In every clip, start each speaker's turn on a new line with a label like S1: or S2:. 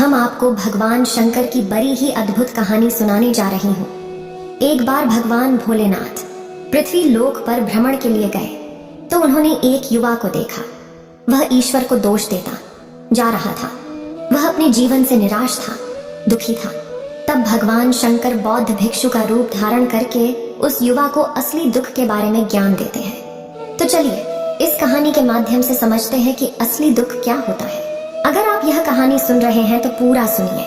S1: हम आपको भगवान शंकर की बड़ी ही अद्भुत कहानी सुनाने जा रही हूँ। एक बार भगवान भोलेनाथ पृथ्वी लोक पर भ्रमण के लिए गए तो उन्होंने एक युवा को देखा। वह ईश्वर को दोष देता जा रहा था। वह अपने जीवन से निराश था, दुखी था। तब भगवान शंकर बौद्ध भिक्षु का रूप धारण करके उस युवा को असली दुख के बारे में ज्ञान देते हैं। तो चलिए इस कहानी के माध्यम से समझते हैं कि असली दुख क्या होता है। अगर आप यह कहानी सुन रहे हैं तो पूरा सुनिए।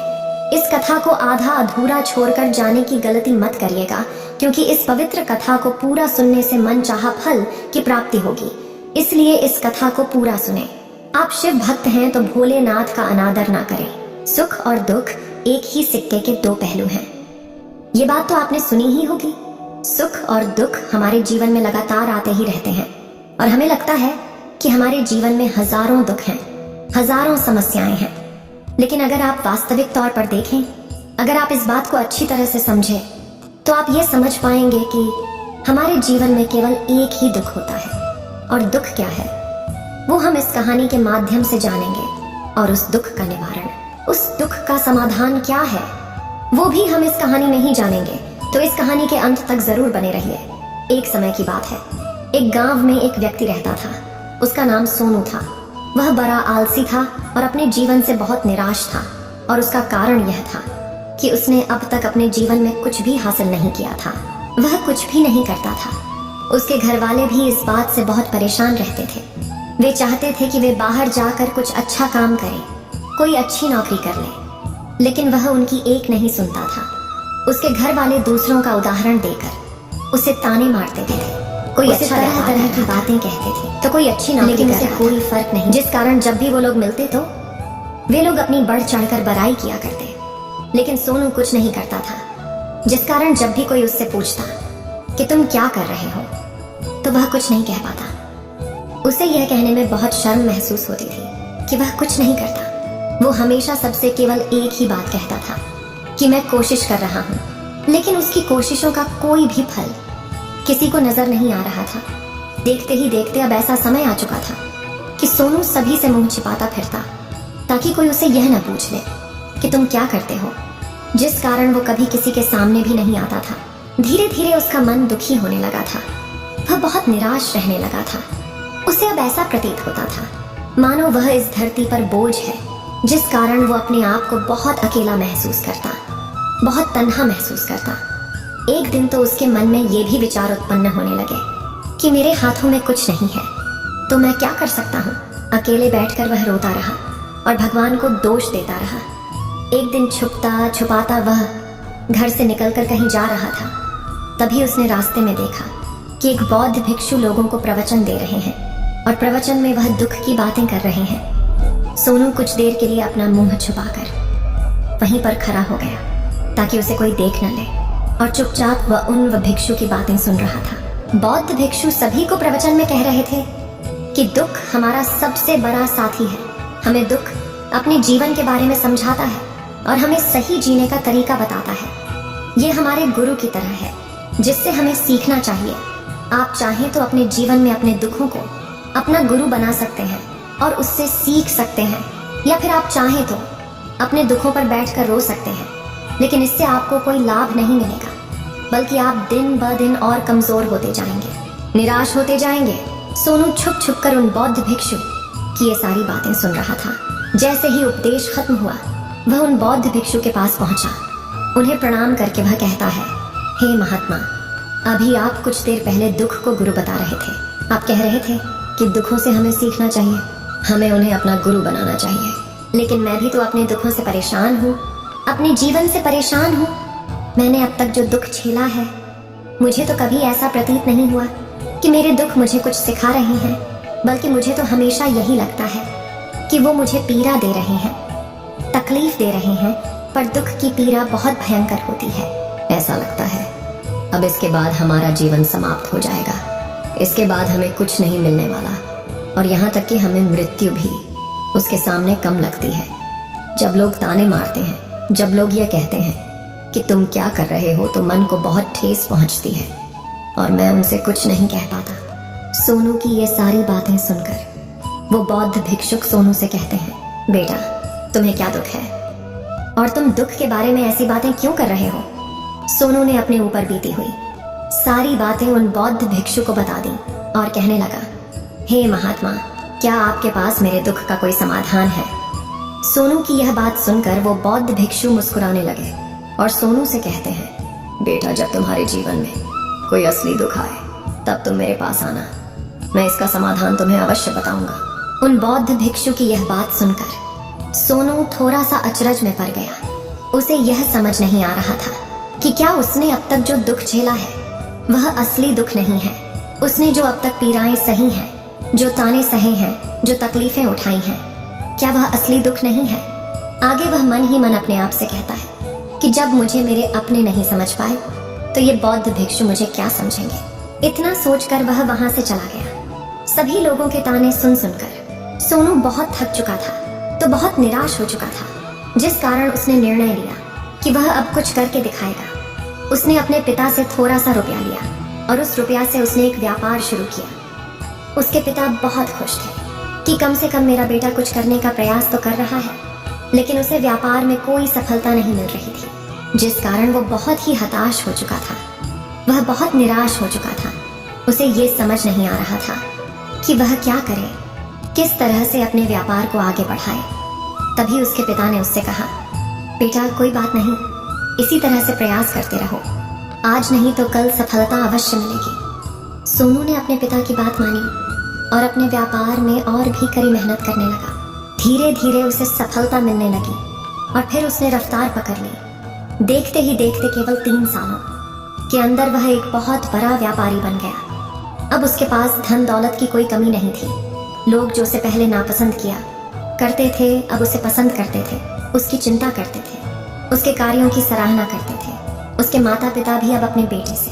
S1: इस कथा को आधा अधूरा छोड़कर जाने की गलती मत करिएगा, क्योंकि इस पवित्र कथा को पूरा सुनने से मन चाहा फल की प्राप्ति होगी। इसलिए इस कथा को पूरा सुने। आप शिव भक्त हैं तो भोलेनाथ का अनादर ना करें। सुख और दुख एक ही सिक्के के दो पहलू हैं। ये बात तो आपने सुनी ही होगी। सुख और दुख हमारे जीवन में लगातार आते ही रहते हैं और हमें लगता है कि हमारे जीवन में हजारों दुख हैं, हजारों समस्याएं हैं। लेकिन अगर आप वास्तविक तौर पर देखें, अगर आप इस बात को अच्छी तरह से समझें, तो आप ये समझ पाएंगे कि हमारे जीवन में केवल एक ही दुख होता है। और दुख क्या है वो हम इस कहानी के माध्यम से जानेंगे। और उस दुख का निवारण, उस दुख का समाधान क्या है, वो भी हम इस कहानी में ही जानेंगे। तो इस कहानी के अंत तक जरूर बने रहिए। एक समय की बात है, एक गांव में एक व्यक्ति रहता था। उसका नाम सोनू था। वह बड़ा आलसी था और अपने जीवन से बहुत निराश था। और उसका कारण यह था कि उसने अब तक अपने जीवन में कुछ भी हासिल नहीं किया था। वह कुछ भी नहीं करता था। उसके घर वाले भी इस बात से बहुत परेशान रहते थे। वे चाहते थे कि वे बाहर जाकर कुछ अच्छा काम करे, कोई अच्छी नौकरी कर ले, लेकिन वह उनकी एक नहीं सुनता था। उसके घर वाले दूसरों का उदाहरण देकर उसे ताने मारते थे। कोई अच्छा तरह तरह की बातें कहते थे तो कोई अच्छी नौकरी, लेकिन उसे कोई फर्क नहीं। जिस कारण जब भी वो लोग मिलते तो वे लोग अपनी बढ़ चढ़कर बड़ाई किया करते, लेकिन सोनू कुछ नहीं करता था। जिस कारण जब भी कोई उससे पूछता कि तुम क्या कर रहे हो, तो वह कुछ नहीं कह पाता। उसे यह कहने में बहुत शर्म महसूस होती थी कि वह कुछ नहीं करता। वो हमेशा सबसे केवल एक ही बात कहता था कि मैं कोशिश कर रहा हूँ, लेकिन उसकी कोशिशों का कोई भी फल किसी को नजर नहीं आ रहा था। देखते ही देखते अब ऐसा समय आ चुका था कि सोनू सभी से मुंह छिपाता फिरता, ताकि कोई उसे यह न पूछ ले कि तुम क्या करते हो, जिस कारण वो कभी किसी के सामने भी नहीं आता था। धीरे धीरे उसका मन दुखी होने लगा था। वह बहुत निराश रहने लगा था। उसे अब ऐसा प्रतीत होता था मानो वह इस धरती पर बोझ है, जिस कारण वो अपने आप को बहुत अकेला महसूस करता, बहुत तन्हा महसूस करता। एक दिन तो उसके मन में ये भी विचार उत्पन्न होने लगे कि मेरे हाथों में कुछ नहीं है तो मैं क्या कर सकता हूँ। अकेले बैठकर वह रोता रहा और भगवान को दोष देता रहा। एक दिन छुपता छुपाता वह घर से निकलकर कहीं जा रहा था। तभी उसने रास्ते में देखा कि एक बौद्ध भिक्षु लोगों को प्रवचन दे रहे हैं और प्रवचन में वह दुख की बातें कर रहे हैं। सोनू कुछ देर के लिए अपना मुंह छुपाकर वहीं पर खड़ा हो गया ताकि उसे कोई देख न ले, और चुपचाप वह उन भिक्षु की बातें सुन रहा था। बौद्ध भिक्षु सभी को प्रवचन में कह रहे थे कि दुख हमारा सबसे बड़ा साथी है। हमें दुख अपने जीवन के बारे में समझाता है और हमें सही जीने का तरीका बताता है। ये हमारे गुरु की तरह है जिससे हमें सीखना चाहिए। आप चाहें तो अपने जीवन में अपने दुखों को अपना गुरु बना सकते हैं और उससे सीख सकते हैं, या फिर आप चाहें तो अपने दुखों पर बैठकर रो सकते हैं, लेकिन इससे आपको कोई लाभ नहीं मिलेगा, बल्कि आप दिन ब दिन और कमजोर होते जाएंगे, निराश होते जाएंगे। सोनू छुप छुप कर उन बौद्ध भिक्षु की ये सारी बातें सुन रहा था। जैसे ही उपदेश खत्म हुआ, वह उन बौद्ध भिक्षु के पास पहुंचा। उन्हें प्रणाम करके वह कहता है, हे महात्मा, अभी आप कुछ देर पहले दुख को गुरु बता रहे थे। आप कह रहे थे कि दुखों से हमें सीखना चाहिए, हमें उन्हें अपना गुरु बनाना चाहिए। लेकिन मैं भी तो अपने दुखों से परेशान हूँ, अपने जीवन से परेशान हूँ। मैंने अब तक जो दुख झेला है, मुझे तो कभी ऐसा प्रतीत नहीं हुआ कि मेरे दुख मुझे कुछ सिखा रहे हैं, बल्कि मुझे तो हमेशा यही लगता है कि वो मुझे पीड़ा दे रहे हैं, तकलीफ दे रहे हैं। पर दुख की पीड़ा बहुत भयंकर होती है। ऐसा लगता है अब इसके बाद हमारा जीवन समाप्त हो जाएगा। इसके बाद हमें कुछ नहीं मिलने वाला, और यहाँ तक कि हमें मृत्यु भी उसके सामने कम लगती है। जब लोग ताने मारते हैं, जब लोग ये कहते हैं कि तुम क्या कर रहे हो, तो मन को बहुत ठेस पहुंचती है और मैं उनसे कुछ नहीं कह पाता। सोनू की ये सारी बातें सुनकर वो बौद्ध भिक्षुक सोनू से कहते हैं, बेटा तुम्हें क्या दुख है, और तुम दुख के बारे में ऐसी बातें क्यों कर रहे हो? सोनू ने अपने ऊपर बीती हुई सारी बातें उन बौद्ध भिक्षु को बता दी और कहने लगा, हे महात्मा, क्या आपके पास मेरे दुख का कोई समाधान है? सोनू की यह बात सुनकर वो बौद्ध भिक्षु मुस्कुराने लगे और सोनू से कहते हैं, बेटा, जब तुम्हारे जीवन में कोई असली दुख आए तब तुम मेरे पास आना, मैं इसका समाधान तुम्हें अवश्य बताऊंगा। उन बौद्ध भिक्षु की यह बात सुनकर सोनू थोड़ा सा अचरज में पड़ गया। उसे यह समझ नहीं आ रहा था कि क्या उसने अब तक जो दुख झेला है वह असली दुख नहीं है। उसने जो अब तक पीड़ाएं सही हैं, जो ताने सहे हैं, जो तकलीफें उठाई हैं, क्या वह असली दुख नहीं है? आगे वह मन ही मन अपने आप से कहता है कि जब मुझे मेरे अपने नहीं समझ पाए तो ये बौद्ध भिक्षु मुझे क्या समझेंगे। इतना सोचकर वह वहां से चला गया। सभी लोगों के ताने सुन सुनकर सोनू बहुत थक चुका था तो बहुत निराश हो चुका था, जिस कारण उसने निर्णय लिया कि वह अब कुछ करके दिखाएगा। उसने अपने पिता से थोड़ा सा रुपया लिया और उस रुपया से उसने एक व्यापार शुरू किया। उसके पिता बहुत खुश थे कि कम से कम मेरा बेटा कुछ करने का प्रयास तो कर रहा है, लेकिन उसे व्यापार में कोई सफलता नहीं मिल रही थी, जिस कारण वो बहुत ही हताश हो चुका था। वह बहुत निराश हो चुका था। उसे ये समझ नहीं आ रहा था कि वह क्या करे, किस तरह से अपने व्यापार को आगे बढ़ाए। तभी उसके पिता ने उससे कहा, बेटा, कोई बात नहीं, इसी तरह से प्रयास करते रहो, आज नहीं तो कल सफलता अवश्य मिलेगी। सोनू ने अपने पिता की बात मानी और अपने व्यापार में और भी कड़ी मेहनत करने लगा। धीरे धीरे उसे सफलता मिलने लगी और फिर उसने रफ्तार पकड़ ली। देखते ही देखते केवल 3 सालों के अंदर वह एक बहुत बड़ा व्यापारी बन गया। अब उसके पास धन दौलत की कोई कमी नहीं थी। लोग जो उसे पहले नापसंद किया करते थे अब उसे पसंद करते थे, उसकी चिंता करते थे, उसके कार्यों की सराहना करते थे। उसके माता पिता भी अब अपने बेटे से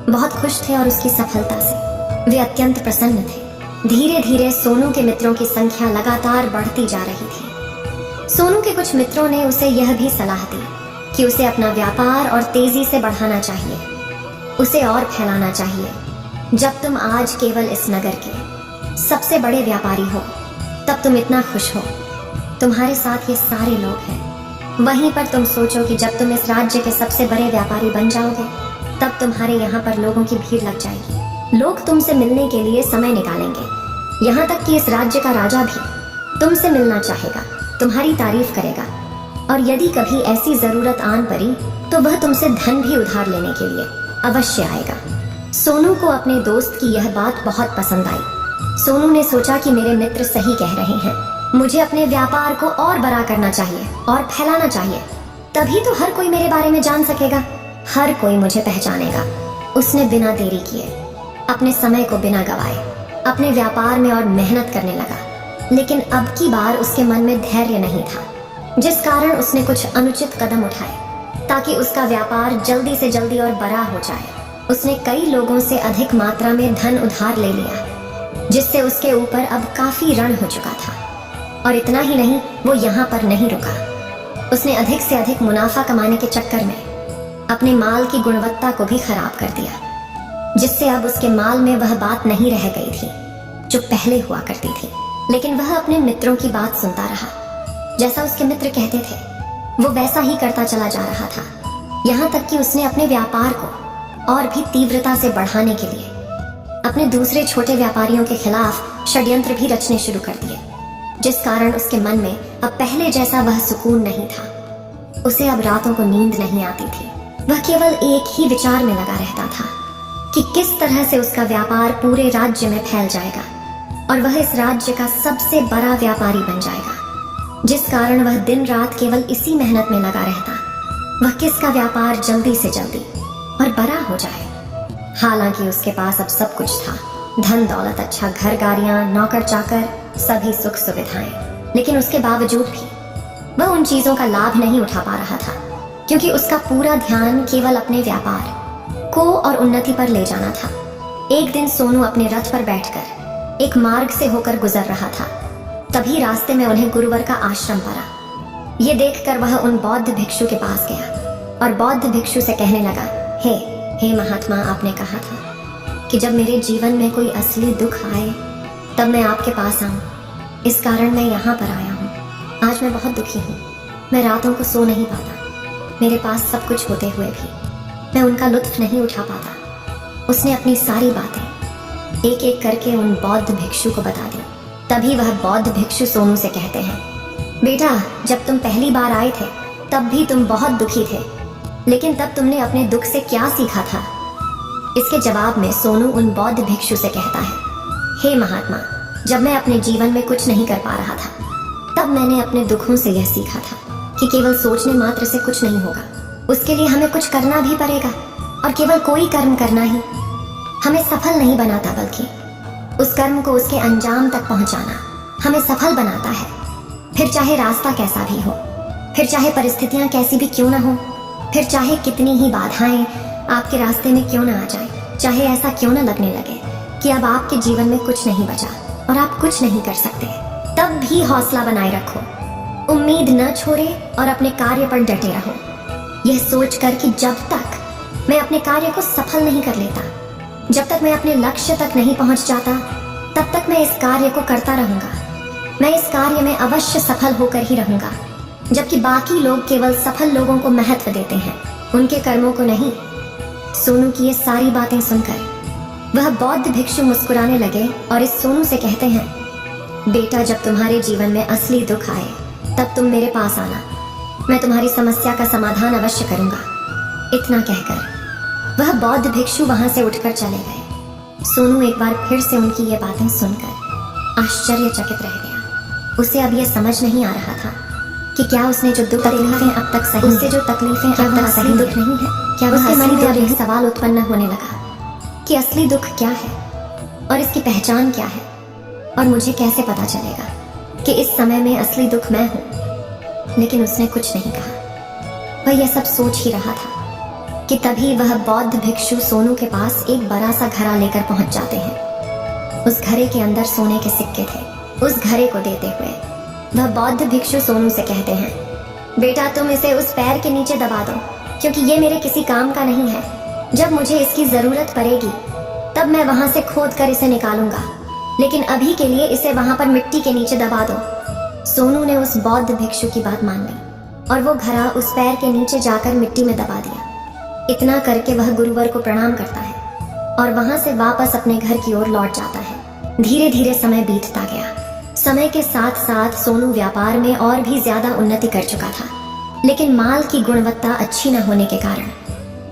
S1: बहुत खुश थे और उसकी सफलता से वे अत्यंत प्रसन्न थे। धीरे धीरे सोनू के मित्रों की संख्या लगातार बढ़ती जा रही थी। सोनू के कुछ मित्रों ने उसे यह भी सलाह दी कि उसे अपना व्यापार और तेजी से बढ़ाना चाहिए, उसे और फैलाना चाहिए। जब तुम आज केवल इस नगर के सबसे बड़े व्यापारी हो तब तुम इतना खुश हो, तुम्हारे साथ ये सारे लोग हैं। वहीं पर तुम सोचो कि जब तुम इस राज्य के सबसे बड़े व्यापारी बन जाओगे तब तुम्हारे यहाँ पर लोगों की भीड़ लग जाएगी। लोग तुमसे मिलने के लिए समय निकालेंगे। यहाँ तक कि इस राज्य का राजा भी तुमसे मिलना चाहेगा, तुम्हारी तारीफ करेगा, और यदि कभी ऐसी जरूरत आन पड़ी तो वह तुमसे धन भी उधार लेने के लिए अवश्य आएगा। सोनू को अपने दोस्त की यह बात बहुत पसंद आई। सोनू ने सोचा कि मेरे मित्र सही कह रहे हैं, मुझे अपने व्यापार को और बड़ा करना चाहिए और फैलाना चाहिए, तभी तो हर कोई मेरे बारे में जान सकेगा, हर कोई मुझे पहचानेगा। उसने बिना देरी किए अपने समय को बिना गवाए अपने व्यापार में और मेहनत करने लगा। लेकिन अब की बार उसके मन में धैर्य नहीं था, जिस कारण उसने कुछ अनुचित कदम उठाए ताकि उसका व्यापार जल्दी से जल्दी और बड़ा हो जाए। उसने कई लोगों से अधिक मात्रा में धन उधार ले लिया, जिससे उसके ऊपर अब काफी ऋण हो चुका था। और इतना ही नहीं, वो यहाँ पर नहीं रुका। उसने अधिक से अधिक मुनाफा कमाने के चक्कर में अपने माल की गुणवत्ता को भी खराब कर दिया, जिससे अब उसके माल में वह बात नहीं रह गई थी जो पहले हुआ करती थी। लेकिन वह अपने मित्रों की बात सुनता रहा। जैसा उसके मित्र कहते थे वो वैसा ही करता चला जा रहा था। यहाँ तक कि उसने अपने व्यापार को और भी तीव्रता से बढ़ाने के लिए अपने दूसरे छोटे व्यापारियों के खिलाफ षड्यंत्र भी रचने शुरू कर दिए, जिस कारण उसके मन में अब पहले जैसा वह सुकून नहीं था। उसे अब रातों को नींद नहीं आती थी। वह केवल एक ही विचार में लगा रहता था कि किस तरह से उसका व्यापार पूरे राज्य में फैल जाएगा और वह इस राज्य का सबसे बड़ा व्यापारी बन जाएगा, जिस कारण वह दिन रात केवल इसी मेहनत में लगा रहता, वह किसका व्यापार जल्दी से जल्दी और बड़ा हो जाए। हालांकि उसके पास अब सब कुछ था, धन दौलत, अच्छा घर, गाड़ियां, नौकर चाकर, सभी सुख सुविधाएं। लेकिन उसके बावजूद भी वह उन चीजों का लाभ नहीं उठा पा रहा था, क्योंकि उसका पूरा ध्यान केवल अपने व्यापार को और उन्नति पर ले जाना था। एक दिन सोनू अपने रथ पर बैठकर एक मार्ग से होकर गुजर रहा था। तभी रास्ते में उन्हें गुरुवर का आश्रम पड़ा। ये देखकर वह उन बौद्ध भिक्षु के पास गया और बौद्ध भिक्षु से कहने लगा, हे महात्मा, आपने कहा था कि जब मेरे जीवन में कोई असली दुख आए तब मैं आपके पास आऊं। इस कारण मैं यहाँ पर आया हूँ। आज मैं बहुत दुखी हूँ। मैं रातों को सो नहीं पाता। मेरे पास सब कुछ होते हुए भी मैं उनका लुत्फ नहीं उठा पाता। उसने अपनी सारी बातें एक एक करके उन बौद्ध भिक्षु को बता दी। तभी वह बौद्ध भिक्षु सोनू से कहते हैं, बेटा, जब तुम पहली बार आए थे तब भी तुम बहुत दुखी थे, लेकिन तब तुमने अपने दुख से क्या सीखा था? इसके जवाब में सोनू उन बौद्ध भिक्षु से कहता है, हे महात्मा, जब मैं अपने जीवन में कुछ नहीं कर पा रहा था तब मैंने अपने दुखों से यह सीखा था कि केवल सोचने मात्र से कुछ नहीं होगा। उसके लिए हमें कुछ करना भी पड़ेगा, और केवल कोई कर्म करना ही हमें सफल नहीं बनाता, बल्कि उस कर्म को उसके अंजाम तक पहुंचाना हमें सफल बनाता है। फिर चाहे रास्ता कैसा भी हो, फिर चाहे परिस्थितियां कैसी भी क्यों ना हो, फिर चाहे कितनी ही बाधाएं आपके रास्ते में क्यों ना आ जाए, चाहे ऐसा क्यों ना लगने लगे कि अब आपके जीवन में कुछ नहीं बचा और आप कुछ नहीं कर सकते, तब भी हौसला बनाए रखो, उम्मीद न छोड़े और अपने कार्य पर डटे रहो, यह सोचकर कि जब तक मैं अपने कार्य को सफल नहीं कर लेता, जब तक मैं अपने लक्ष्य तक नहीं पहुंच जाता, तब तक मैं इस कार्य को करता रहूंगा। मैं इस कार्य में अवश्य सफल होकर ही रहूंगा। जबकि बाकी लोग केवल सफल लोगों को महत्व देते हैं, उनके कर्मों को नहीं। सोनू की ये सारी बातें सुनकर वह बौद्ध भिक्षु मुस्कुराने लगे और इस सोनू से कहते हैं, बेटा, जब तुम्हारे जीवन में असली दुख आए तब तुम मेरे पास आना, मैं तुम्हारी समस्या का समाधान अवश्य करूंगा। इतना कहकर वह बौद्ध भिक्षु वहां से उठकर चले गए। सोनू एक बार फिर से उनकी ये बातें सुनकर आश्चर्यचकित रह गया। उसे अब यह समझ नहीं आ रहा था कि क्या उसने जो दुख तकलीफें अब तक सही, उससे जो तकलीफें अब तक सही दुख नहीं है, क्या उसके मन में अब यह सवाल उत्पन्न होने लगा कि असली दुख क्या है और इसकी पहचान क्या है, और मुझे कैसे पता चलेगा कि इस समय में असली दुख मैं हूं। लेकिन उसने कुछ नहीं कहा। वह यह सब सोच ही रहा था कि तभी वह बौद्ध भिक्षु सोनू के पास एक बड़ा सा घड़ा लेकर पहुंच जाते हैं। उस घड़े के अंदर सोने के सिक्के थे। उस घड़े को देते हुए वह बौद्ध भिक्षु सोनू से कहते हैं, बेटा, तुम इसे उस पैर के नीचे दबा दो, क्योंकि ये मेरे किसी काम का नहीं है। जब मुझे इसकी जरूरत पड़ेगी तब मैं वहां से खोद कर इसे निकालूंगा, लेकिन अभी के लिए इसे वहां पर मिट्टी के नीचे दबा दो। सोनू ने उस बौद्ध भिक्षु की बात मान ली और वो घड़ा उस पैर के नीचे जाकर मिट्टी में दबा दिया। इतना करके वह गुरुवर को प्रणाम करता है और वहां से वापस अपने घर की ओर लौट जाता है। धीरे धीरे समय बीतता गया। समय के साथ साथ सोनू व्यापार में और भी ज्यादा उन्नति कर चुका था, लेकिन माल की गुणवत्ता अच्छी न होने के कारण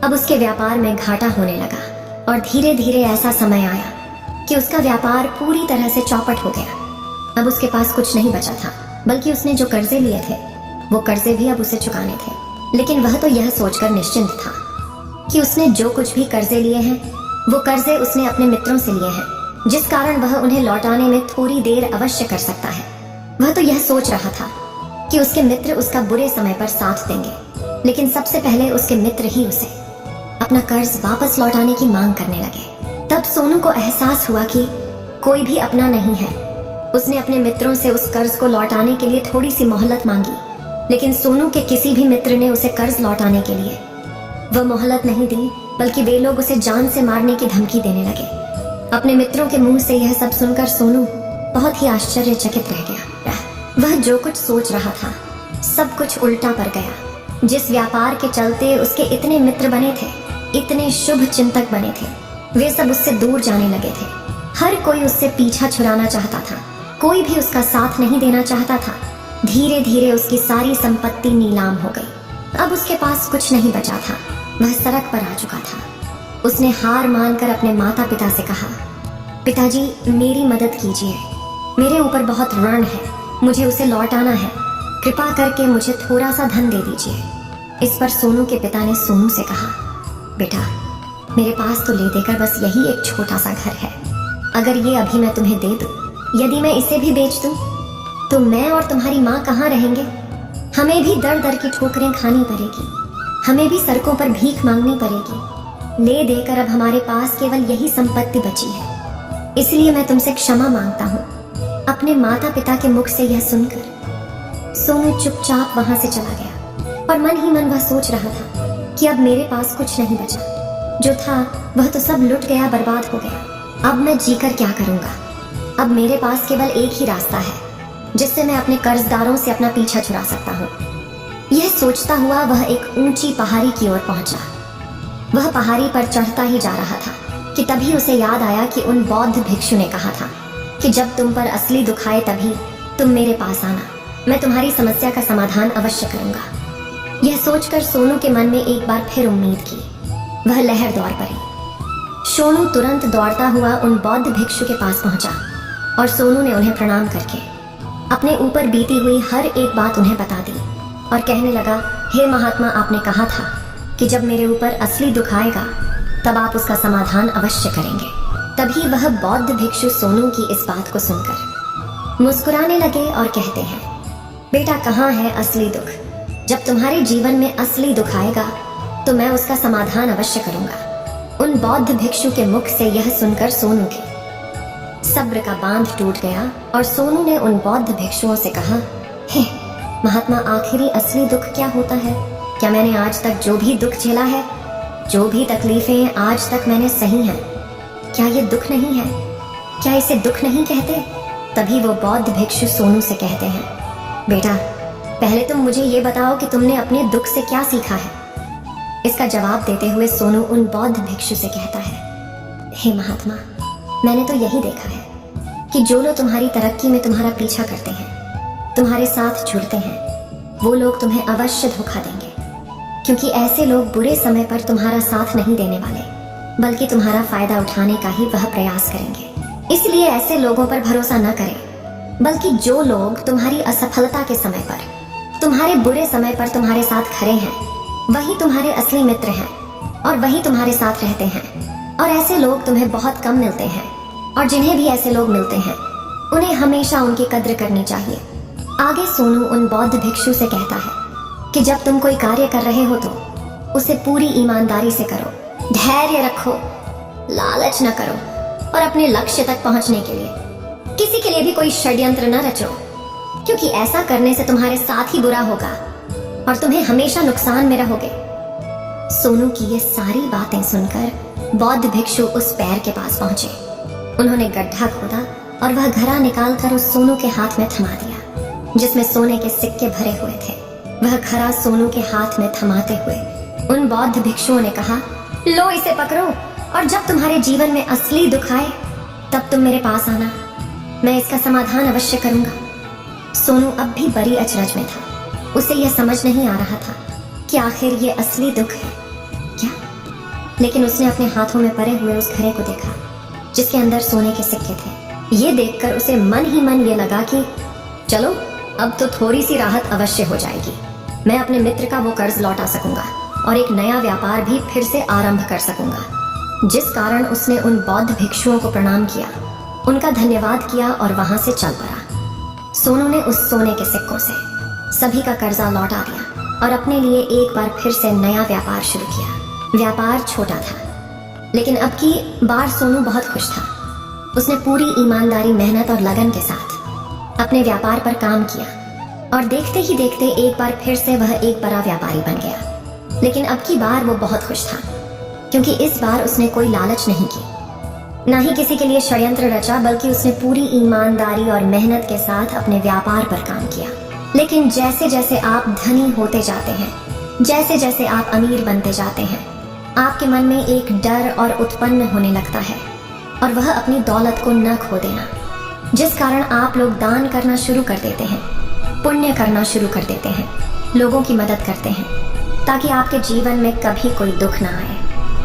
S1: अब उसके व्यापार में घाटा होने लगा और धीरे धीरे ऐसा समय आया कि उसका व्यापार पूरी तरह से चौपट हो गया। अब उसके पास कुछ नहीं बचा था, बल्कि उसने जो कर्जे लिए थे वो कर्जे भी अब उसे चुकाने थे। लेकिन वह तो यह सोचकर निश्चिंत था कि उसने जो कुछ भी कर्जे लिए हैं वो कर्जे उसने अपने मित्रों से लिए हैं, जिस कारण वह उन्हें लौटाने में थोड़ी देर अवश्य कर सकता है। वह तो यह सोच रहा था कि उसके मित्र उसका बुरे समय पर साथ देंगे, लेकिन सबसे पहले उसके मित्र ही उसे अपना कर्ज वापस लौटाने की मांग करने लगे। तब सोनू को एहसास हुआ कि कोई भी अपना नहीं है। उसने अपने मित्रों से उस कर्ज को लौटाने के लिए थोड़ी सी मोहलत मांगी, लेकिन सोनू के किसी भी मित्र ने उसे कर्ज लौटाने के लिए वह मोहलत नहीं दी, बल्कि वे लोग उसे जान से मारने की धमकी देने लगे। अपने मित्रों के मुंह से यह सब सुनकर सोनू बहुत ही आश्चर्यचकित रह गया। वह जो कुछ सोच रहा था सब कुछ उल्टा पड़ गया। जिस व्यापार के चलते उसके इतने मित्र बने थे, इतने शुभ चिंतक बने थे, वे सब उससे दूर जाने लगे थे। हर कोई उससे पीछा छुड़ाना चाहता था, कोई भी उसका साथ नहीं देना चाहता था। धीरे धीरे उसकी सारी संपत्ति नीलाम हो गई। अब उसके पास कुछ नहीं बचा था। वह सड़क पर आ चुका था। उसने हार मानकर अपने माता पिता से कहा, पिताजी, मेरी मदद कीजिए, मेरे ऊपर बहुत ऋण है, मुझे उसे लौटाना है, कृपा करके मुझे थोड़ा सा धन दे दीजिए। इस पर सोनू के पिता ने सोनू से कहा, बेटा, मेरे पास तो ले देकर बस यही एक छोटा सा घर है। अगर ये अभी मैं तुम्हें दे दूं, यदि मैं इसे भी बेच दूं, तो मैं और तुम्हारी माँ कहाँ रहेंगे? हमें भी दर दर की ठोकरें खानी पड़ेगी, हमें भी सड़कों पर भीख मांगनी पड़ेगी। ले देकर अब हमारे पास केवल यही संपत्ति बची है, इसलिए मैं तुमसे क्षमा मांगता हूँ। अपने माता पिता के मुख से यह सुनकर सोनू चुपचाप वहां से चला गया और मन ही मन वह सोच रहा था कि अब मेरे पास कुछ नहीं बचा, जो था वह तो सब लुट गया, बर्बाद हो गया। अब मैं जीकर क्या करूंगा? अब मेरे पास केवल एक ही रास्ता है जिससे मैं अपने कर्जदारों से अपना पीछा छुड़ा सकता हूँ। यह सोचता हुआ वह एक ऊंची पहाड़ी की ओर पहुंचा। वह पहाड़ी पर चढ़ता ही जा रहा था कि तभी उसे याद आया कि उन बौद्ध भिक्षु ने कहा था कि जब तुम पर असली दुख आए तभी तुम मेरे पास आना, मैं तुम्हारी समस्या का समाधान अवश्य करूंगा। यह सोचकर सोनू के मन में एक बार फिर उम्मीद की। वह लहर दौड़ पड़ी। सोनू तुरंत दौड़ता हुआ उन बौद्ध भिक्षु के पास पहुंचा और सोनू ने उन्हें प्रणाम करके अपने ऊपर बीती हुई हर एक बात उन्हें बता दी और कहने लगा, हे महात्मा, आपने कहा था कि जब मेरे ऊपर असली दुख आएगा तब आप उसका समाधान अवश्य करेंगे। तभी वह बौद्ध भिक्षु सोनू की इस बात को सुनकर मुस्कुराने लगे और कहते हैं, बेटा, कहाँ है असली दुख? जब तुम्हारे जीवन में असली दुख आएगा तो मैं उसका समाधान अवश्य करूंगा। उन बौद्ध भिक्षु के मुख से यह सुनकर सोनू के सब्र का बांध टूट गया और सोनू ने उन बौद्ध भिक्षुओं से कहा, हे महात्मा, आखिरी असली दुख क्या होता है? क्या मैंने आज तक जो भी दुख झेला है, जो भी तकलीफें आज तक मैंने सही हैं, क्या ये दुख नहीं है? क्या इसे दुख नहीं कहते? तभी वो बौद्ध भिक्षु सोनू से कहते हैं, बेटा, पहले तुम मुझे ये बताओ कि तुमने अपने दुख से क्या सीखा है। इसका जवाब देते हुए सोनू उन बौद्ध भिक्षु से कहता है, हे महात्मा, मैंने तो यही देखा है कि जो लोग तुम्हारी तरक्की में तुम्हारा पीछा करते हैं, तुम्हारे साथ जुड़ते हैं, वो लोग तुम्हें अवश्य धोखा देंगे, क्योंकि ऐसे लोग बुरे समय पर तुम्हारा साथ नहीं देने वाले, बल्कि तुम्हारा फायदा उठाने का ही वह प्रयास करेंगे। इसलिए ऐसे लोगों पर भरोसा न करें, बल्कि जो लोग तुम्हारी असफलता के समय पर, तुम्हारे बुरे समय पर तुम्हारे साथ खड़े हैं, वही तुम्हारे असली मित्र हैं और वही तुम्हारे साथ रहते हैं। और ऐसे लोग तुम्हें बहुत कम मिलते हैं, और जिन्हें भी ऐसे लोग मिलते हैं उन्हें हमेशा उनकी कद्र करनी चाहिए। आगे सोनू उन बौद्ध भिक्षु से कहता है कि जब तुम कोई कार्य कर रहे हो तो उसे पूरी ईमानदारी से करो, धैर्य रखो, लालच न करो और अपने लक्ष्य तक पहुंचने के लिए किसी के लिए भी कोई षड्यंत्र न रचो, क्योंकि ऐसा करने से तुम्हारे साथ ही बुरा होगा और तुम्हें हमेशा नुकसान में रहोगे। सोनू की ये सारी बातें सुनकर बौद्ध भिक्षु उस पैर के पास पहुंचे। उन्होंने गड्ढा खोदा और वह घड़ा निकालकर उस सोनू के हाथ में थमा दिया, जिसमें सोने के सिक्के भरे हुए थे। वह घड़ा सोनू के हाथ में थमाते हुए उन बौद्ध भिक्षुओं ने कहा, लो इसे पकड़ो, और जब तुम्हारे जीवन में असली दुख आए तब तुम मेरे पास आना, मैं इसका समाधान अवश्य करूंगा। सोनू अब भी बड़ी अचरज में था। उसे यह समझ नहीं आ रहा था कि आखिर ये असली दुख है क्या, लेकिन उसने अपने हाथों में पड़े हुए उस घड़े को देखा जिसके अंदर सोने के सिक्के थे। ये देखकर उसे मन ही मन ये लगा कि चलो, अब तो थोड़ी सी राहत अवश्य हो जाएगी। मैं अपने मित्र का वो कर्ज लौटा सकूंगा और एक नया व्यापार भी फिर से आरंभ कर सकूंगा। जिस कारण उसने उन बौद्ध भिक्षुओं को प्रणाम किया, उनका धन्यवाद किया और वहां से चल पड़ा। सोनू ने उस सोने के सिक्कों से सभी का कर्जा लौटा दिया और अपने लिए एक बार फिर से नया व्यापार शुरू किया। व्यापार छोटा था, लेकिन अब की बार सोनू बहुत खुश था। उसने पूरी ईमानदारी, मेहनत और लगन के साथ अपने व्यापार पर काम किया और देखते ही देखते एक बार फिर से वह एक बड़ा व्यापारी बन गया। लेकिन अब की बार वो बहुत खुश था, क्योंकि इस बार उसने कोई लालच नहीं की, ना ही किसी के लिए षड्यंत्र रचा, बल्कि उसने पूरी ईमानदारी और मेहनत के साथ अपने व्यापार पर काम किया। लेकिन जैसे जैसे आप धनी होते जाते हैं, जैसे जैसे आप अमीर बनते जाते हैं, आपके मन में एक डर और उत्पन्न होने लगता है, और वह अपनी दौलत को न खो देना, जिस कारण आप लोग दान करना शुरू कर देते हैं, पुण्य करना शुरू कर देते हैं, लोगों की मदद करते हैं, ताकि आपके जीवन में कभी कोई दुख ना आए।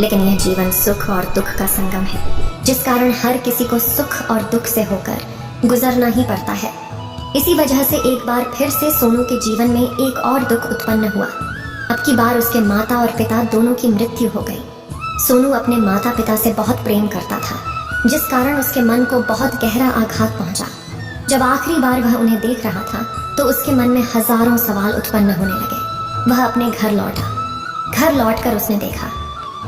S1: लेकिन यह जीवन सुख और दुख का संगम है, जिस कारण हर किसी को सुख और दुख से होकर गुजरना ही पड़ता है। इसी वजह से एक बार फिर से सोनू के जीवन में एक और दुख उत्पन्न हुआ। अब की बार उसके माता और पिता दोनों की मृत्यु हो गई। सोनू अपने माता पिता से बहुत प्रेम करता था, जिस कारण उसके मन को बहुत गहरा आघात पहुंचा। जब आखिरी बार वह उन्हें देख रहा था तो उसके मन में हजारों सवाल उत्पन्न होने लगे। वह अपने घर लौटा। घर लौटकर उसने देखा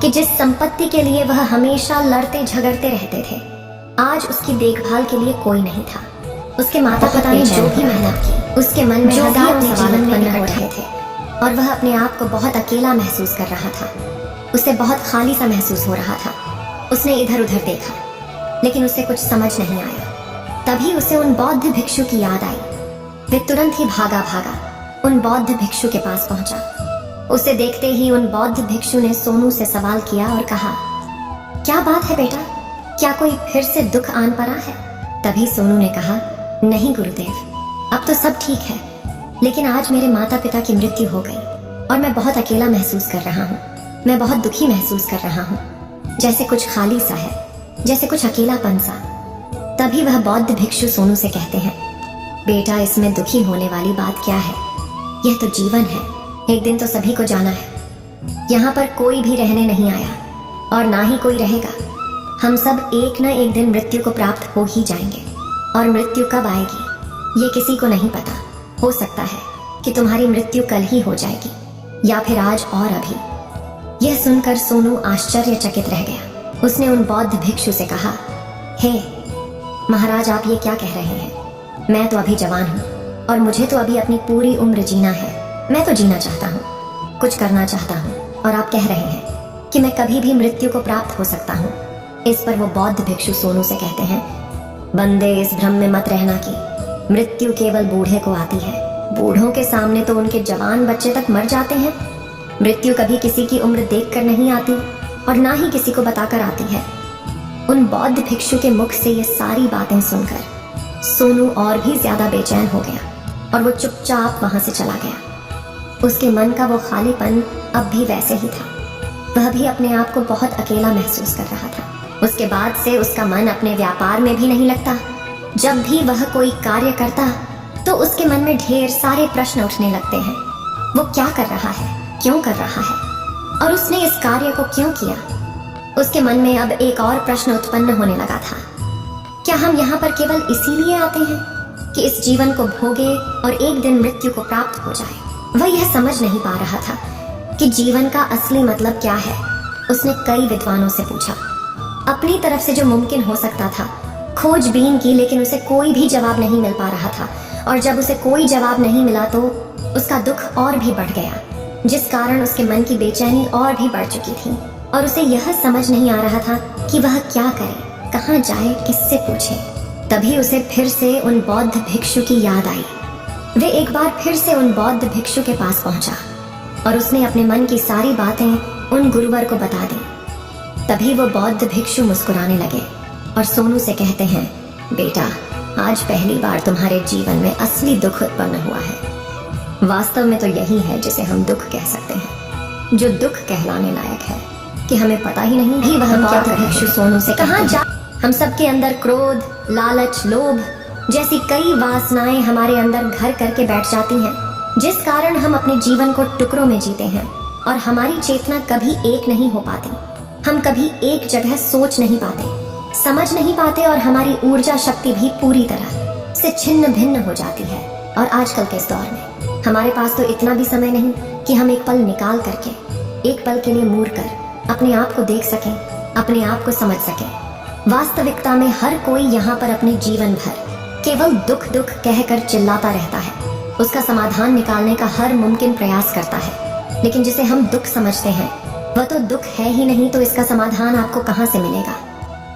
S1: कि जिस संपत्ति के लिए वह हमेशा लड़ते झगड़ते रहते थे, आज उसकी देखभाल के लिए कोई नहीं था। उसके माता पिता ने जो भी मेहनत की, उसके मन में हजारों सवाल उत्पन्न हो रहे थे और वह अपने आप को बहुत अकेला महसूस कर रहा था। उसे बहुत खाली सा महसूस हो रहा था। उसने इधर उधर देखा, लेकिन उसे कुछ समझ नहीं आया। तभी उसे उन बौद्ध भिक्षु की याद आई। वे तुरंत ही भागा उन बौद्ध भिक्षु के पास पहुंचा। उसे देखते ही उन बौद्ध भिक्षु ने सोनू से सवाल किया और कहा, क्या बात है बेटा, क्या कोई फिर से दुख आन पड़ा है? तभी सोनू ने कहा, नहीं गुरुदेव, अब तो सब ठीक है, लेकिन आज मेरे माता पिता की मृत्यु हो गई और मैं बहुत अकेला महसूस कर रहा हूँ। मैं बहुत दुखी महसूस कर रहा हूँ, जैसे कुछ खाली सा है, जैसे कुछ अकेलापन सा। तभी वह बौद्ध भिक्षु सोनू से कहते हैं, बेटा, इसमें दुखी होने वाली बात क्या है? यह तो जीवन है, एक दिन तो सभी को जाना है। यहाँ पर कोई भी रहने नहीं आया और ना ही कोई रहेगा। हम सब एक न एक दिन मृत्यु को प्राप्त हो ही जाएंगे, और मृत्यु कब आएगी ये किसी को नहीं पता। हो सकता है कि तुम्हारी मृत्यु कल ही हो जाएगी, या फिर आज और अभी। यह सुनकर सोनू आश्चर्यचकित रह गया। उसने उन बौद्ध भिक्षु से कहा, हे महाराज, आप ये क्या कह रहे हैं? मैं तो अभी जवान हूँ और मुझे तो अभी अपनी पूरी उम्र जीना है। मैं तो जीना चाहता हूँ, कुछ करना चाहता हूँ, और आप कह रहे हैं कि मैं कभी भी मृत्यु को प्राप्त हो सकता हूँ। इस पर वो बौद्ध भिक्षु सोनू से कहते हैं, बंदे, इस भ्रम में मत रहना कि मृत्यु केवल बूढ़े को आती है। बूढ़ों के सामने तो उनके जवान बच्चे तक मर जाते हैं। मृत्यु कभी किसी की उम्र देखकर नहीं आती और ना ही किसी को बताकर आती है। उन बौद्ध भिक्षु के मुख से ये सारी बातें सुनकर सोनू और भी ज्यादा बेचैन हो गया और वो चुपचाप वहां से चला गया। उसके मन का वो खालीपन अब भी वैसे ही था। वह भी अपने आप को बहुत अकेला महसूस कर रहा था। उसके बाद से उसका मन अपने व्यापार में भी नहीं लगता। जब भी वह कोई कार्य करता तो उसके मन में ढेर सारे प्रश्न उठने लगते हैं। वो क्या कर रहा है, क्यों कर रहा है, और उसने इस कार्य को क्यों किया? उसके मन में अब एक और प्रश्न उत्पन्न होने लगा था, क्या हम यहाँ पर केवल इसीलिए आते हैं कि इस जीवन को भोगे और एक दिन मृत्यु को प्राप्त हो जाए? वह यह समझ नहीं पा रहा था कि जीवन का असली मतलब क्या है। उसने कई विद्वानों से पूछा, अपनी तरफ से जो मुमकिन हो सकता था खोजबीन की, लेकिन उसे कोई भी जवाब नहीं मिल पा रहा था। और जब उसे कोई जवाब नहीं मिला तो उसका दुख और भी बढ़ गया, जिस कारण उसके मन की बेचैनी और भी बढ़ चुकी थी। और उसे यह समझ नहीं आ रहा था कि वह क्या करे, कहाँ जाए, किससे पूछे। तभी उसे फिर से उन बौद्ध भिक्षु की याद आई। वे एक बार फिर से उन बौद्ध भिक्षु के पास पहुंचा और उसने अपने मन की सारी बातें उन गुरुवर को बता दी। तभी वो बौद्ध भिक्षु मुस्कुराने लगे और सोनू से कहते हैं, बेटा, आज पहली बार तुम्हारे जीवन में असली दुख उत्पन्न हुआ है। वास्तव में तो यही है जिसे हम दुख कह सकते हैं, जो दुख कहलाने लायक है कि हमें पता ही नहीं भी वह बौद्ध भिक्षु सोनू से कहाँ जा। हम सबके अंदर क्रोध, लालच, लोभ जैसी कई वासनाएं हमारे अंदर घर करके बैठ जाती हैं, जिस कारण हम अपने जीवन को टुकड़ों में जीते हैं और हमारी चेतना कभी एक नहीं हो पाती। हम कभी एक जगह सोच नहीं पाते, समझ नहीं पाते, और हमारी ऊर्जा शक्ति भी पूरी तरह से छिन्न भिन्न हो जाती है। और आजकल के इस दौर में हमारे पास तो इतना भी समय नहीं कि हम एक पल निकाल करके, एक पल के लिए मूड कर अपने आप को देख सकें, अपने आप को समझ सकें। वास्तविकता में हर कोई यहाँ पर अपने जीवन भर केवल दुख दुख कहकर चिल्लाता रहता है। उसका समाधान निकालने का हर मुमकिन प्रयास करता है, लेकिन जिसे हम दुख समझते हैं वह तो दुख है ही नहीं, तो इसका समाधान आपको कहाँ से मिलेगा?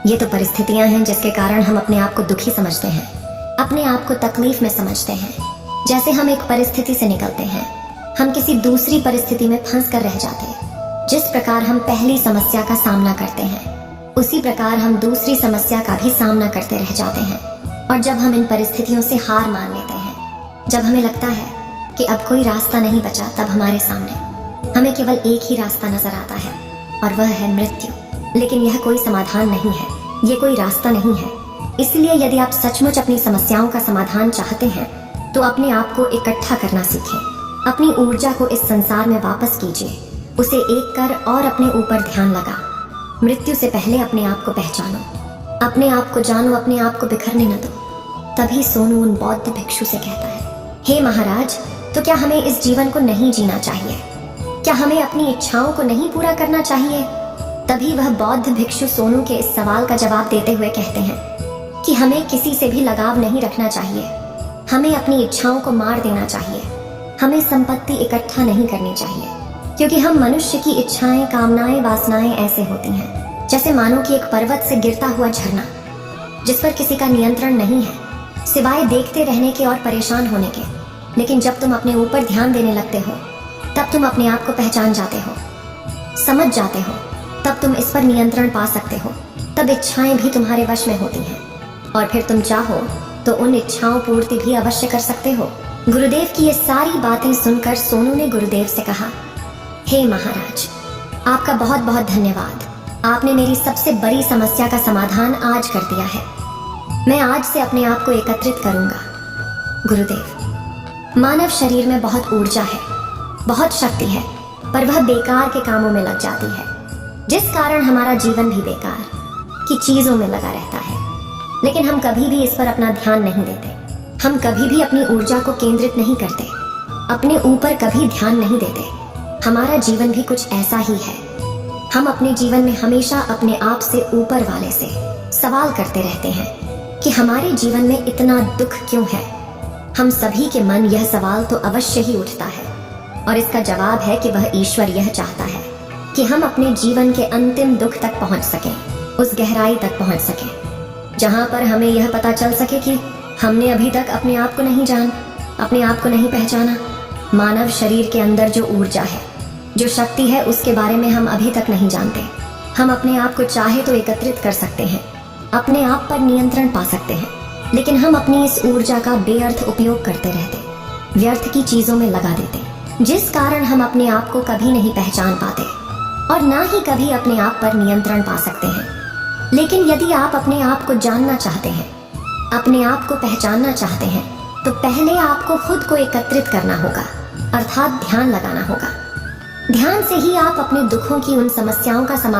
S1: ये तो परिस्थितियां हैं जिसके कारण हम अपने आप को दुखी समझते हैं, अपने आप को तकलीफ में समझते हैं। जैसे हम एक परिस्थिति से निकलते हैं, हम किसी दूसरी परिस्थिति में फंस कर रह जाते हैं। जिस प्रकार हम पहली समस्या का सामना करते हैं, उसी प्रकार हम दूसरी समस्या का भी सामना करते रह जाते हैं। और जब हम इन परिस्थितियों से हार मान लेते हैं, जब हमें लगता है कि अब कोई रास्ता नहीं बचा, तब हमारे सामने हमें केवल एक ही रास्ता नजर आता है और वह है मृत्यु। लेकिन यह कोई समाधान नहीं है, ये कोई रास्ता नहीं है। इसलिए यदि आप सचमुच अपनी समस्याओं का समाधान चाहते हैं तो अपने आप को इकट्ठा करना सीखें। अपनी ऊर्जा को इस संसार में वापस कीजिए, उसे एक कर और अपने ऊपर ध्यान लगा। मृत्यु से पहले अपने आप को पहचानो, अपने आप को जानो, अपने आप को बिखरने न दो। तभी सोनू उन बौद्ध भिक्षु से कहता है, हे महाराज, तो क्या हमें इस जीवन को नहीं जीना चाहिए? क्या हमें अपनी इच्छाओं को नहीं पूरा करना चाहिए? तभी वह बौद्ध भिक्षु सोनू के इस सवाल का जवाब देते हुए कहते हैं कि हमें किसी से भी लगाव नहीं रखना चाहिए, हमें अपनी इच्छाओं को मार देना चाहिए, हमें संपत्ति इकट्ठा नहीं करनी चाहिए, क्योंकि हम मनुष्य की इच्छाएं, कामनाएं, वासनाएं ऐसे होती हैं जैसे मानो कि एक पर्वत से गिरता हुआ झरना, जिस पर किसी का नियंत्रण नहीं है सिवाय देखते रहने के और परेशान होने के। लेकिन जब तुम अपने ऊपर ध्यान देने लगते हो तब तुम अपने आप को पहचान जाते हो, समझ जाते हो, तब तुम इस पर नियंत्रण पा सकते हो। तब इच्छाएं भी तुम्हारे वश में होती हैं और फिर तुम चाहो तो उन इच्छाओं पूर्ति भी अवश्य कर सकते हो। गुरुदेव की ये सारी बातें सुनकर सोनू ने गुरुदेव से कहा, हे महाराज, आपका बहुत बहुत धन्यवाद। आपने मेरी सबसे बड़ी समस्या का समाधान आज कर दिया है। मैं आज से अपने आप को एकत्रित करूंगा। गुरुदेव, मानव शरीर में बहुत ऊर्जा है, बहुत शक्ति है, पर वह बेकार के कामों में लग जाती है, जिस कारण हमारा जीवन भी बेकार की चीजों में लगा रहता है। लेकिन हम कभी भी इस पर अपना ध्यान नहीं देते। हम कभी भी अपनी ऊर्जा को केंद्रित नहीं करते, अपने ऊपर कभी ध्यान नहीं देते। हमारा जीवन भी कुछ ऐसा ही है। हम अपने जीवन में हमेशा अपने आप से ऊपर वाले से सवाल करते रहते हैं कि हमारे जीवन में इतना दुख क्यों है। हम सभी के मन यह सवाल तो अवश्य ही उठता है और इसका जवाब है कि वह ईश्वर यह चाहता है कि हम अपने जीवन के अंतिम दुख तक पहुंच सकें, उस गहराई तक पहुंच सकें जहां पर हमें यह पता चल सके कि हमने अभी तक अपने आप को नहीं जान, अपने आप को नहीं पहचाना। मानव शरीर के अंदर जो ऊर्जा है, जो शक्ति है, उसके बारे में हम अभी तक नहीं जानते। हम अपने आप को चाहे तो एकत्रित कर सकते हैं, अपने आप पर नियंत्रण पा सकते हैं, लेकिन हम अपनी इस ऊर्जा का बेअर्थ उपयोग करते रहते, व्यर्थ की चीजों में लगा देते, जिस कारण हम अपने आप को कभी नहीं पहचान पाते और ना ही कभी अपने आप पर नियंत्रण पा सकते हैं। लेकिन यदि आप अपने आप को जानना चाहते हैं, अपने आप को पहचानना चाहते हैं, तो पहले आपको खुद को एकत्रित करना होगा, अर्थात ध्यान लगाना होगा। ध्यान से ही आप अपने दुखों की उन समस्याओं का समाधान